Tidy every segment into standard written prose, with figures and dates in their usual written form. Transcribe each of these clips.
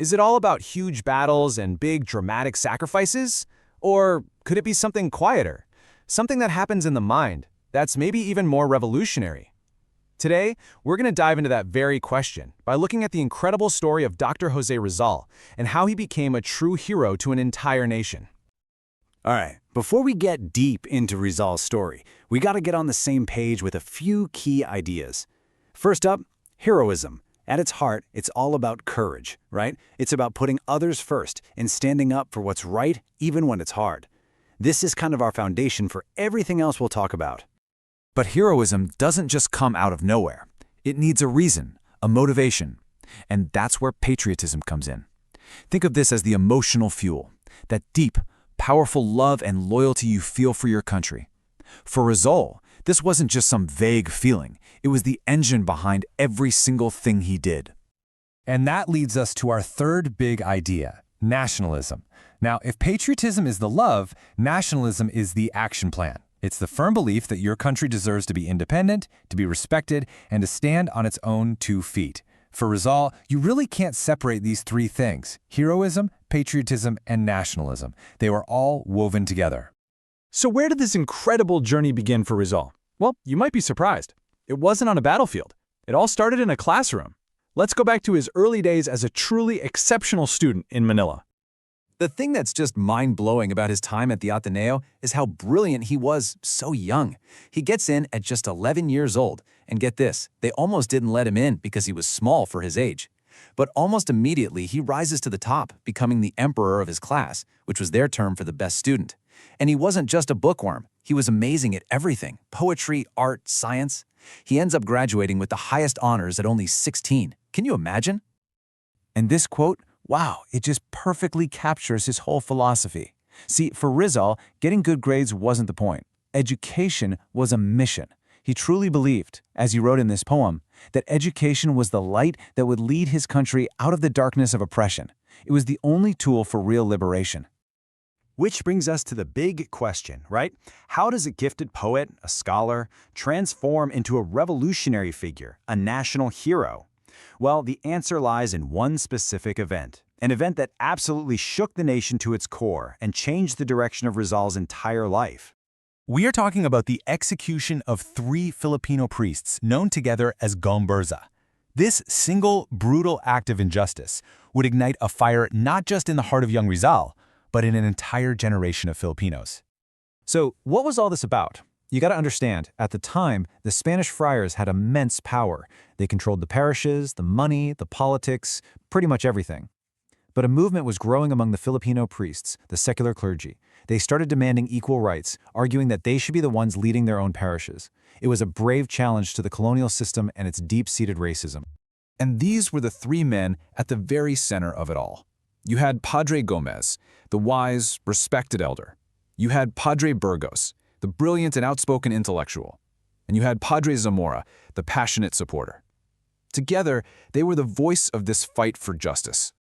Is it all about huge battles and big dramatic sacrifices? Or could it be something quieter? Something that happens in the mind, that's maybe even more revolutionary? Today, we're going to dive into that very question by looking at the incredible story of Dr. Jose Rizal and how he became a true hero to an entire nation. All right, before we get deep into Rizal's story, we got to get on the same page with a few key ideas. First up, heroism. At its heart, it's all about courage, right? It's about putting others first and standing up for what's right, even when it's hard. This is kind of our foundation for everything else we'll talk about. But heroism doesn't just come out of nowhere. It needs a reason, a motivation. And that's where patriotism comes in. Think of this as the emotional fuel, that deep, powerful love and loyalty you feel for your country. For Rizal, this wasn't just some vague feeling. It was the engine behind every single thing he did. And that leads us to our third big idea, nationalism. Now, if patriotism is the love, nationalism is the action plan. It's the firm belief that your country deserves to be independent, to be respected, and to stand on its own 2 feet. For Rizal, you really can't separate these 3 things: heroism, patriotism, and nationalism. They were all woven together. So where did this incredible journey begin for Rizal? Well, you might be surprised. It wasn't on a battlefield. It all started in a classroom. Let's go back to his early days as a truly exceptional student in Manila. The thing that's just mind-blowing about his time at the Ateneo is how brilliant he was so young. He gets in at just 11 years old, and get this, they almost didn't let him in because he was small for his age. But almost immediately, he rises to the top, becoming the emperor of his class, which was their term for the best student. And he wasn't just a bookworm. He was amazing at everything: poetry, art, science. He ends up graduating with the highest honors at only 16. Can you imagine? And this quote, wow, it just perfectly captures his whole philosophy. See, for Rizal, getting good grades wasn't the point. Education was a mission. He truly believed, as he wrote in this poem, that education was the light that would lead his country out of the darkness of oppression. It was the only tool for real liberation. Which brings us to the big question, right? How does a gifted poet, a scholar, transform into a revolutionary figure, a national hero? Well, the answer lies in one specific event, an event that absolutely shook the nation to its core and changed the direction of Rizal's entire life. We are talking about the execution of 3 Filipino priests known together as Gomburza. This single, brutal act of injustice would ignite a fire not just in the heart of young Rizal, but in an entire generation of Filipinos. So, what was all this about? You got to understand, at the time, the Spanish friars had immense power. They controlled the parishes, the money, the politics, pretty much everything. But a movement was growing among the Filipino priests, the secular clergy. They started demanding equal rights, arguing that they should be the ones leading their own parishes. It was a brave challenge to the colonial system and its deep-seated racism. And these were the 3 men at the very center of it all. You had Padre Gomez, the wise, respected elder. You had Padre Burgos, the brilliant and outspoken intellectual. And you had Padre Zamora, the passionate supporter. Together, they were the voice of this fight for justice.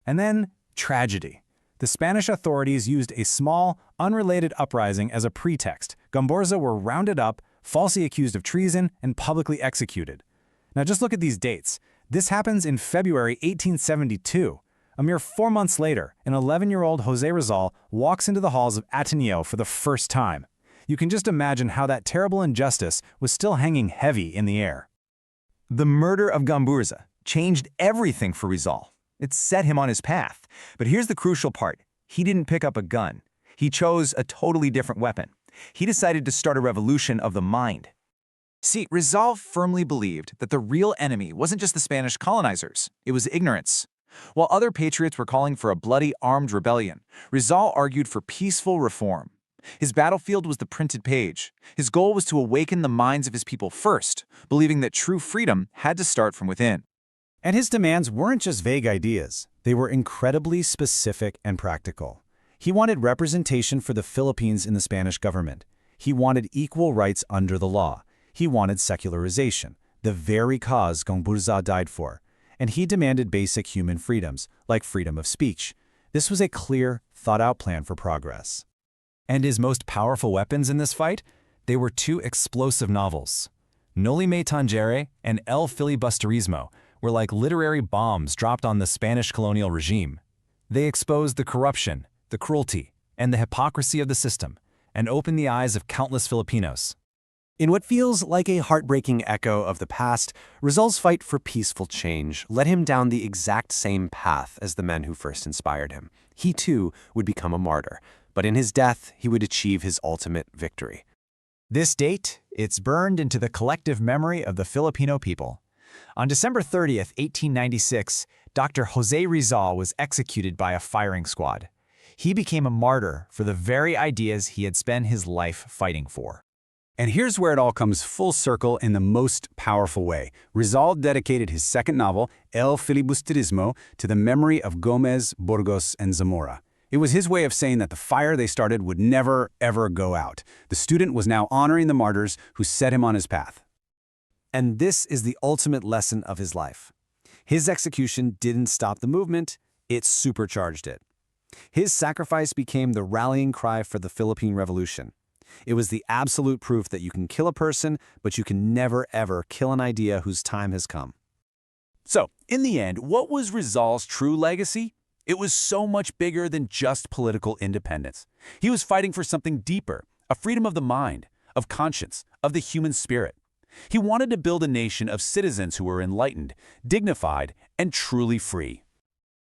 And then, tragedy. The Spanish authorities used a small, unrelated uprising as a pretext. Gomburza were rounded up, falsely accused of treason, and publicly executed. Now just look at these dates. This happens in February 1872. A mere 4 months later, an 11-year-old Jose Rizal walks into the halls of Ateneo for the first time. You can just imagine how that terrible injustice was still hanging heavy in the air. The murder of Gomburza changed everything for Rizal. It set him on his path. But here's the crucial part. He didn't pick up a gun. He chose a totally different weapon. He decided to start a revolution of the mind. See, Rizal firmly believed that the real enemy wasn't just the Spanish colonizers, it was ignorance. While other patriots were calling for a bloody armed rebellion, Rizal argued for peaceful reform. His battlefield was the printed page. His goal was to awaken the minds of his people first, believing that true freedom had to start from within. And his demands weren't just vague ideas. They were incredibly specific and practical. He wanted representation for the Philippines in the Spanish government. He wanted equal rights under the law. He wanted secularization, the very cause Gomburza died for. And he demanded basic human freedoms, like freedom of speech. This was a clear, thought-out plan for progress. And his most powerful weapons in this fight? They were 2 explosive novels, Noli Me Tangere and El Filibusterismo, were like literary bombs dropped on the Spanish colonial regime. They exposed the corruption, the cruelty, and the hypocrisy of the system, and opened the eyes of countless Filipinos. In what feels like a heartbreaking echo of the past, Rizal's fight for peaceful change led him down the exact same path as the men who first inspired him. He too would become a martyr, but in his death, he would achieve his ultimate victory. This date, it's burned into the collective memory of the Filipino people. On December 30th, 1896, Dr. Jose Rizal was executed by a firing squad. He became a martyr for the very ideas he had spent his life fighting for. And here's where it all comes full circle in the most powerful way. Rizal dedicated his second novel, El Filibusterismo, to the memory of Gomez, Burgos, and Zamora. It was his way of saying that the fire they started would never, ever go out. The student was now honoring the martyrs who set him on his path. And this is the ultimate lesson of his life. His execution didn't stop the movement, it supercharged it. His sacrifice became the rallying cry for the Philippine Revolution. It was the absolute proof that you can kill a person, but you can never, ever kill an idea whose time has come. So, in the end, what was Rizal's true legacy? It was so much bigger than just political independence. He was fighting for something deeper, a freedom of the mind, of conscience, of the human spirit. He wanted to build a nation of citizens who were enlightened, dignified, and truly free.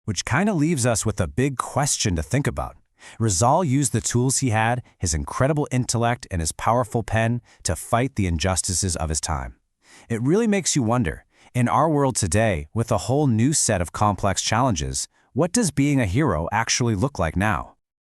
Which kind of leaves us with a big question to think about. Rizal used the tools he had, his incredible intellect and his powerful pen, to fight the injustices of his time. It really makes you wonder, in our world today, with a whole new set of complex challenges, what does being a hero actually look like now?